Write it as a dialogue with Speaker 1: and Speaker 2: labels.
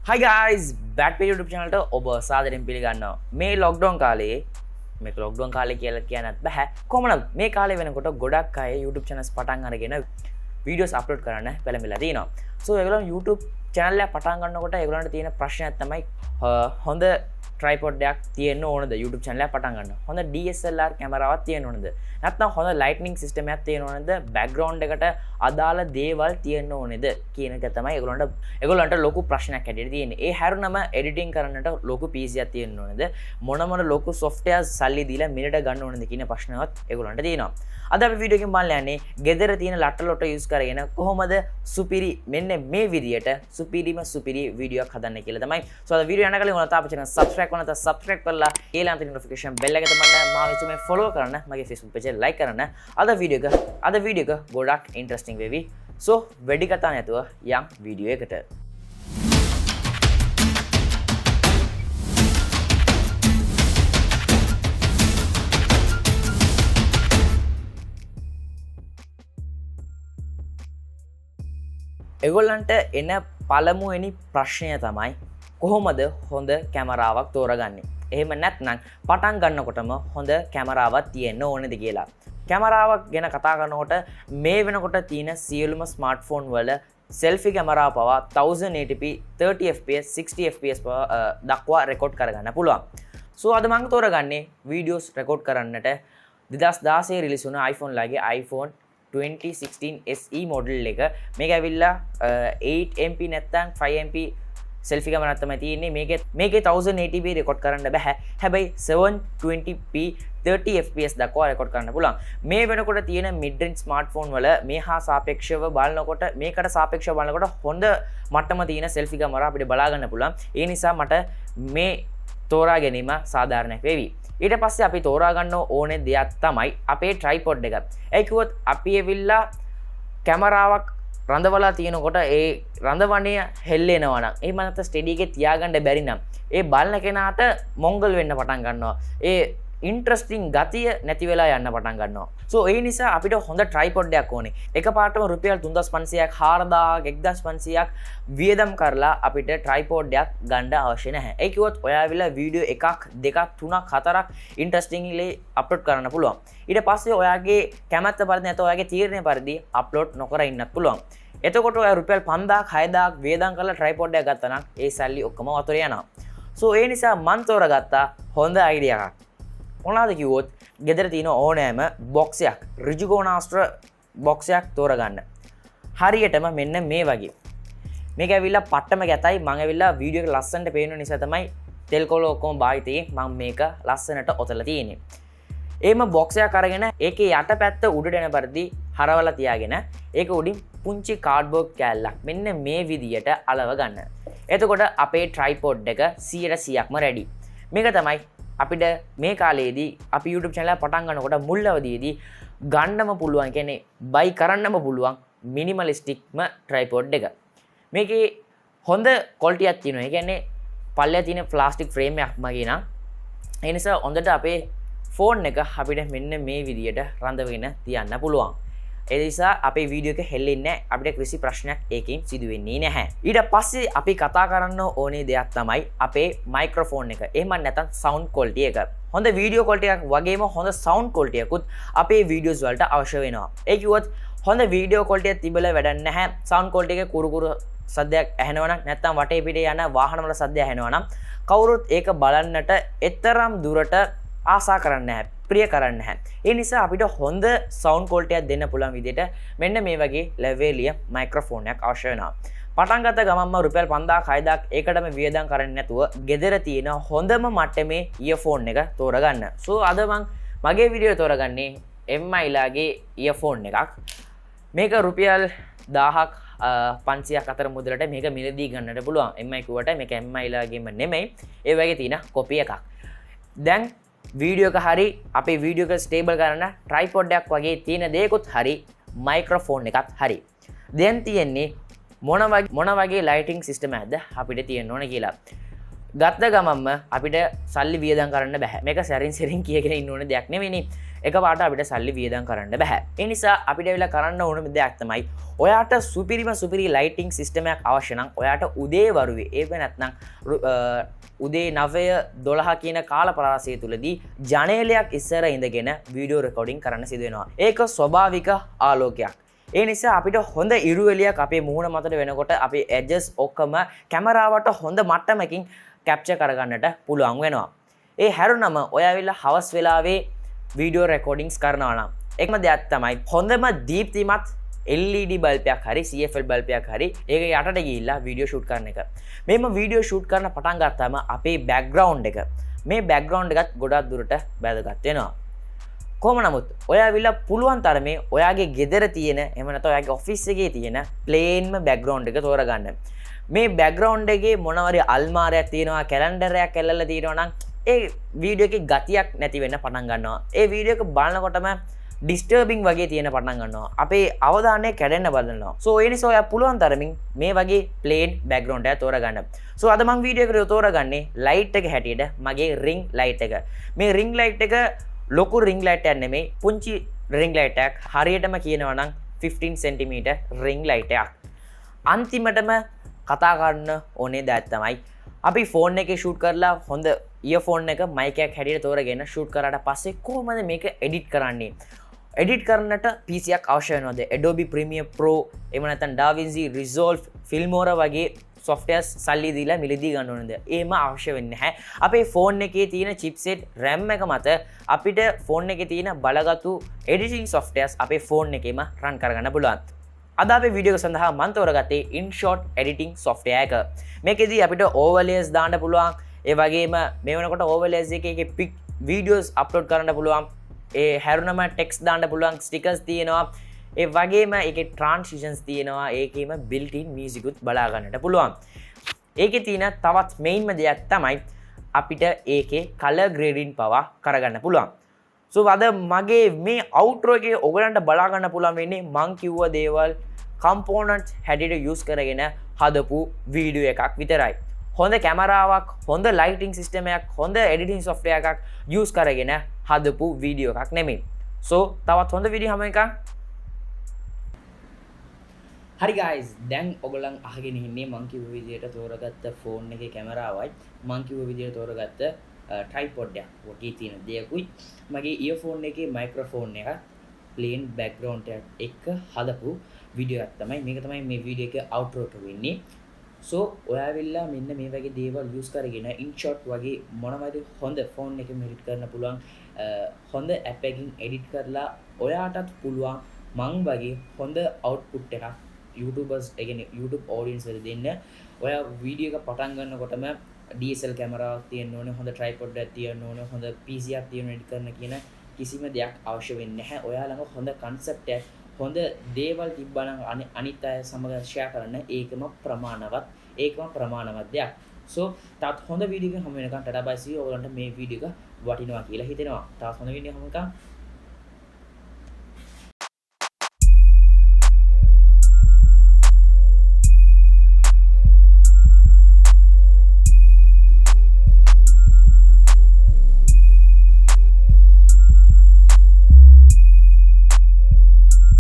Speaker 1: Hi guys, Batpedia YouTube channel ට ඔබ සාදරයෙන් පිළිගන්නවා. මේ lockdown කාලේ මේක lockdown කාලේ කියලා කියන්නත් බෑ. කොහොමද මේ කාලේ වෙනකොට ගොඩක් අය YouTube channels පටන් අරගෙන videos upload කරන්න පෙළඹිලා තිනවා. So ඒගොල්ලෝ YouTube channel එක පටන් ගන්නකොට ඒගොල්ලන්ට තියෙන ප්‍රශ්නයක් තමයි හොඳ tripod එකක් තියෙන්න ඕනද YouTube channel එක පටන් ගන්න. හොඳ DSLR කැමරාවක් තියෙන්න ඕනද? නැත්නම් හොඳ lightning system එකක් තියෙන්න ඕනද? background එකට අදාළ දේවල් තියෙන්න ඕනේද කියන එක තමයි ඒගොල්ලන්ට ලොකු ප්‍රශ්නයක් හැටියට තියෙන්නේ. ඒ හැරුණම editing කරන්නට ලොකු PC එකක් තියෙන්න ඕනේද? මොන ලොකු software සල්ලි දීලා මිනිට ගන්න ඕනේද කියන ප්‍රශ්නවත් ඒගොල්ලන්ට තියෙනවා. අද අපි වීඩියෝ එකකින් බලන්න යන්නේ ගෙදර තියෙන ලට්ට use කරගෙන කොහොමද සුපිරි මෙන්න මේ විදියට සුපිරිම වීඩියෝ එකක් හදන්න කියලා තමයි. So අද වීඩියෝ යන කලින් ඔයාලා තාප channel subscribe කරන්න නැත්නම් subscribe කරලා ඊළඟ notification bell එක තමන්න මාව ඉස්සෙල්ලා follow කරන්න මගේ Facebook page එක like කරන්න. අද වීඩියෝ එක ගොඩක් interesting වෙවි. So වැඩි කතා නැතුව යම් වීඩියෝ එකට. එගොල්ලන්ට එන පළමුවෙනි ප්‍රශ්නය තමයි කොහොමද හොඳ කැමරාවක් තෝරගන්නේ. එහෙම නැත්නම් පටන් ගන්නකොටම හොඳ කැමරාවක් තියෙන්න ඕනේද කියලා. කැමරාවක් ගැන කතා කරනකොට මේ වෙනකොට තියෙන සියලුම ස්මාර්ට්ෆෝන් වල selfie කැමරාව පවා 1080p 30fps 60fps දක්වා රෙකෝඩ් කරගන්න පුළුවන්. So අද මම තෝරගන්නේ වීඩියෝස් රෙකෝඩ් කරන්නට 2016 රිලීස් වුණ iPhone ලගේ iPhone 2016 SE මොඩල් එක. මේක ඇවිල්ලා 8MP නැත්නම් 5MP selfie කැමරාවක් තමයි තියෙන්නේ. මේකේ 1080p රෙකෝඩ් කරන්න බෑ. හැබැයි 720p 30fps දක්වා රෙකෝඩ් කරන්න පුළුවන්. මේ වෙනකොට තියෙන mid range smartphone වල මේකට සාපේක්ෂව බලනකොට හොඳ මට්ටම තියෙන selfie කැමරා අපිට බලා ගන්න පුළුවන්. ඒ නිසා මට මේ තෝරා ගැනීම සාධාරණයක් වෙවි. ඊට පස්සේ අපි තෝරා ගන්න ඕනේ දෙයක් තමයි අපේ tripod එක. ඒ කිව්වොත් අපි එවිල්ලා කැමරාවක් රඳවලා තියෙනකොට ඒ රඳවණය හෙල්ලෙනවා නම් එහෙම නැත්නම් ස්ටෙඩි එකේ තියාගන්න බැරි නම් ඒ බලන කෙනාට මොංගල් වෙන්න පටන් ගන්නවා. ඒ ඉන්ට්‍රස්ටිං ගතිය නැති වෙලා යන්න පටන් ගන්නවා. So ඒ නිසා අපිට හොඳ tripod එකක් ඕනේ. එකපාරටම රුපියල් 3500ක් 4000ක් 1500ක් වියදම් කරලා අපිට tripod එකක් ගන්න අවශ්‍ය නැහැ. ඒ කිව්වොත් ඔයා ඇවිල්ලා වීඩියෝ එකක් දෙකක් තුනක් හතරක් ඉන්ට්‍රස්ටිංලි අප්ලෝඩ් කරන්න පුළුවන්. ඊට පස්සේ ඔයාගේ කැමැත්ත පරිදි නැත්නම් ඔයාගේ තීරණය පරිදි අප්ලෝඩ් නොකර ඉන්නත් පුළුවන්. එතකොට ඔයා රුපියල් 5000ක් 6000ක් වියදම් කරලා tripod එකක් ගත්තා නම් ඒ සල්ලි ඔක්කොම වතුර යනවා. So ඒ නිසා මම තෝරගත්තා හොඳ අයිඩියා එකක්. මොනවාද කිව්වොත් ගෙදර තියෙන ඕනෑම බොක්ස් එකක් ඍජුකෝණාස්ත්‍ර බොක්ස් එකක් තෝරගන්න. හරියටම මෙන්න මේ වගේ. මේක ඇවිල්ලා පට්ටම ගැතයි. මම ඇවිල්ලා වීඩියෝ එක ලස්සනට පේන නිසා තමයි තෙල් කොළ ඔක්කොම භාවිතයෙන් මම මේක ලස්සනට ඔතලා තියෙන්නේ. එහෙම බොක්ස් එකක් අරගෙන ඒකේ යටපැත්ත උඩට එන පරිදි හරවලා තියාගෙන ඒක උඩින් පුංචි කාඩ්බෝඩ් කෑල්ලක් මෙන්න මේ විදියට අලව ගන්න. එතකොට අපේ tripod එක 100%ක්ම රෙඩි. මේක තමයි අපිට මේ කාලේදී අපි YouTube channel එක පටන් ගන්නකොට මුල් අවදියේදී ගන්නම පුළුවන් කියන්නේ buy කරන්නම පුළුවන් minimalisticම tripod එක. මේකේ හොඳ quality එකක් තියෙනවා. ඒ කියන්නේ පල්ලේ තියෙන plastic frame එකක් මගේ නම් ඒ නිසා හොඳට අපේ phone එක අපිට මෙන්න මේ විදියට රඳවගෙන තියන්න පුළුවන්. ඒ නිසා අපේ වීඩියෝ එක හෙල්ලෙන්නේ නැහැ. අපිට කිසි ප්‍රශ්නයක් ඒකෙන් සිදු වෙන්නේ නැහැ. ඊට පස්සේ අපි කතා කරන්න ඕනේ දෙයක් තමයි අපේ මයික්‍රොෆෝන් එක. එහෙම නැත්නම් sound quality එක. හොඳ වීඩියෝ quality එකක් වගේම හොඳ sound quality එකකුත් අපේ වීඩියෝස් වලට අවශ්‍ය වෙනවා. ඒ කිව්වොත් හොඳ වීඩියෝ quality එක තිබිලා වැඩක් නැහැ. sound quality එකේ කුරු සද්දයක් ඇහෙනවා නම් නැත්නම් වටේ පිටේ යන වාහන වල සද්දය ඇහෙනවා නම් කවුරුත් ඒක බලන්නට එතරම් දුරට ආසා කරන්නේ නැහැ. ප්‍රිය කරන්නේ නැහැ. ඒ නිසා අපිට හොඳ sound quality එකක් දෙන්න පුළුවන් විදිහට මෙන්න මේ වගේ ලැවෙලිය මයික්‍රොෆෝන් එකක් අවශ්‍ය වෙනවා. පටන් ගත්ත ගමන්ම රුපියල් 5000ක් 6000ක් ඒකටම වියදම් කරන්නේ නැතුව ගෙදර තියෙන හොඳම මට්ටමේ ඉයර්ෆෝන් එක තෝරගන්න. So අද මගේ වීඩියෝ තෝරගන්නේ MI ලාගේ ඉයර්ෆෝන් එකක්. මේක රුපියල් 1000ක් 500ක් අතර මුදලට මේක මිලදී ගන්නට පුළුවන්. MI කිව්වට මේක MI ලාගේම නෙමෙයි. ඒ වගේ තියෙන කොපි එකක්. දැන් වීඩියෝ එක හරි අපේ වීඩියෝ එක ස්ටේබල් කරන්න tripod එකක් වගේ තියෙන දේකුත් හරි මයික්‍රොෆෝන් එකත් හරි. දැන් තියෙන්නේ මොන වගේ ලයිටිං සිස්ටම් එකක්ද අපිට තියෙන්න ඕන කියලා. ගත්ත ගමම්ම අපිට සල්ලි වියදම් කරන්න බැහැ. මේක සැරින් සැරින් කියගෙන ඉන්න ඕන දෙයක් නෙවෙයි. එකපාරට අපිට සල්ලි වියදම් කරන්න බැහැ. ඒ නිසා අපිට වෙලා කරන්න ඕන දෙයක් තමයි ඔයාට සුපිරි ලයිටිං සිස්ටම් එකක් අවශ්‍ය නම් ඔයාට උදේ වරුවේ ඒක නැත්නම් උදේ 9:12 කියන කාල පරාසය තුලදී ජනේලයක් ඉස්සර ඉඳගෙන වීඩියෝ රෙකෝඩින් කරන්න සිදු වෙනවා. ඒක ස්වභාවික ආලෝකයක්. ඒ නිසා අපිට හොඳ ඉරු එළියක් අපේ මුහුණ මතට වෙනකොට අපේ එජස් ඔක්කොම කැමරාවට හොඳ මට්ටමකින් කැප්චර් කරගන්නට පුළුවන් වෙනවා. ඒ හැරුණම ඔයා ඇවිල්ලා හවස් වෙලාවේ වීඩියෝ රෙකෝඩින්ග්ස් කරනවා නම් එකම දෙයක් තමයි හොඳම දීප්තිමත් LED බල්බයක් හරි CFL බල්බයක් හරි ඒක යටට ගිහිල්ලා වීඩියෝ ෂූට් කරන එක. මේම වීඩියෝ ෂූට් කරන පටන් ගත්තාම අපේ බෑග්ග්‍රවුන්ඩ් එක මේ බෑග්ග්‍රවුන්ඩ් එකත් ගොඩක් දුරට වැදගත් වෙනවා. කොහොම නමුත් ඔයා ඇවිල්ලා පුළුවන් තරමේ ඔයාගේ ගෙදර තියෙන එහෙම නැත්නම් ඔයාගේ ඔෆිස් එකේ තියෙන ප්ලේන්ම බෑග්ග්‍රවුන්ඩ් එක තෝරගන්න. මේ බෑග්ග්‍රවුන්ඩ් එකේ මොනවාරි අල්මාරයක් තියෙනවා කැලෙන්ඩරයක් ඇල්ලලා තියෙනවා නම් ඒ වීඩියෝ එකේ ගතියක් නැති වෙන්න පටන් ගන්නවා. ඒ වීඩියෝ එක බලනකොටම ඩිස්ටර්බින් වගේ තියෙන පටන් ගන්නවා. අපේ අවධානය කැඩෙන්න බලනවා. සෝ ඒ නිසා ඔයා පුළුවන් තරමින් මේ වගේ ප්ලේන් බෑග්ග්‍රවුන්ඩ් එක තෝරගන්න. සෝ අද මම වීඩියෝ එකට තෝරගන්නේ ලයිට් එක හැටියට මගේ රින් ලයිට් එක. මේ රින් ලයිට් එක ලොකු රින් ලයිට් එකක් නෙමෙයි පුංචි රින් ලයිට් එකක්. හරියටම කියනවා නම් 15 cm රින් ලයිට් එකක්. අන්තිමටම කතා කරන්න ඕනේ දෙයක් තමයි අපි ෆෝන් එකේ ෂූට් කරලා හොඳ ඉයර්ෆෝන් එක මයික් එකක් හැටියට තෝරගෙන ෂූට් කරාට පස්සේ කොහොමද මේක එඩිට් කරන්නේ? එඩිට් කරන්නට PC එකක් අවශ්‍ය වෙනවද? Adobe Premiere Pro එහෙම නැත්නම් DaVinci Resolve Filmora වගේ softwares සල්ලි දීලා මිලදී ගන්න ඕනද? එහෙම අවශ්‍ය වෙන්නේ නැහැ. අපේ ෆෝන් එකේ තියෙන chipset RAM එක මත අපිට ෆෝන් එකේ තියෙන බලගතු editing softwares අපේ ෆෝන් එකේම run කරගන්න පුළුවන්. අද අපේ වීඩියෝ එක සඳහා මම තෝරගත්තේ InShot editing software එක. මේකෙදී අපිට overlays දාන්න පුළුවන්. ඒ වගේම මේ වෙනකොට overlays එකේ pic videos upload කරන්න පුළුවන්. ඒ හැරුණම ටෙක්ස්ට් දාන්න පුළුවන් ස්ටිකර්ස් තියෙනවා. ඒ වගේම ඒකේ transitions තියෙනවා. ඒකේම built in music උත් බලා ගන්නට පුළුවන්. ඒකේ තියෙන තවත් main දෙයක් තමයි අපිට ඒකේ color grading පවා කරගන්න පුළුවන්. සෝ අද මගේ මේ outro එකේ ඔයගලන්ට බලා ගන්න පුළුවන් වෙන්නේ මං කිව්ව දේවල් components හැටියට use කරගෙන හදපු වීඩියෝ එකක් විතරයි. හොඳ කැමරාවක්, හොඳ ලයිටිං සිස්ටම් එකක්, හොඳ එඩිටිං software එකක් use කරගෙන හදපු වීඩියෝ එකක් නෙමෙයි. සෝ තවත් හොඳ වීඩියෝ හැම එකක්. හරි guys, දැන් ඔයගොල්ලන් අහගෙන ඉන්නේ මං කිව්ව විදියට තෝරගත්ත ෆෝන් එකේ කැමරාවයි මං කිව්ව විදියට තෝරගත්ත tripod එක වගේ තියෙන දෙයක්ුයි මගේ earphone එකේ microphone එක plain background එක හදපු වීඩියෝ එකක් තමයි මේක තමයි මේ වීඩියෝ එකේ outro එක වෙන්නේ. So ඔයා වෙලා මෙන්න මේ වගේ දේවල් use කරගෙන InShot වගේ මොනවද හොඳ phone එකෙන් edit කරන්න පුළුවන් හොඳ app එකකින් edit කරලා ඔයාටත් පුළුවන් මං වගේ හොඳ output එකක් YouTubers කියන්නේ YouTube audience වල දෙන්න. ඔයා වීඩියෝ එක පටන් ගන්නකොටම DSL කැමරාවක් තියෙන්න ඕනේ, හොඳ tripod එකක් තියෙන්න ඕනේ, හොඳ PC එකක් තියෙන්න edit කරන්න කියන කිසිම දෙයක් අවශ්‍ය වෙන්නේ නැහැ. ඔයා ළඟ හොඳ concept එකක්, හොඳ දේවල් තිබ්බනම් අනිත් අය සමග share කරන්න ඒකම ප්‍රමාණවත් දෙයක්. So තාත් හොඳ වීඩියෝ එකක් හමු වෙනකන් ටටා බයි සී ඔයගලන්ට මේ වීඩියෝ එක වටිනවා කියලා හිතෙනවා. තාත් හොඳ වීඩියෝ එකක් හමු වෙනකන්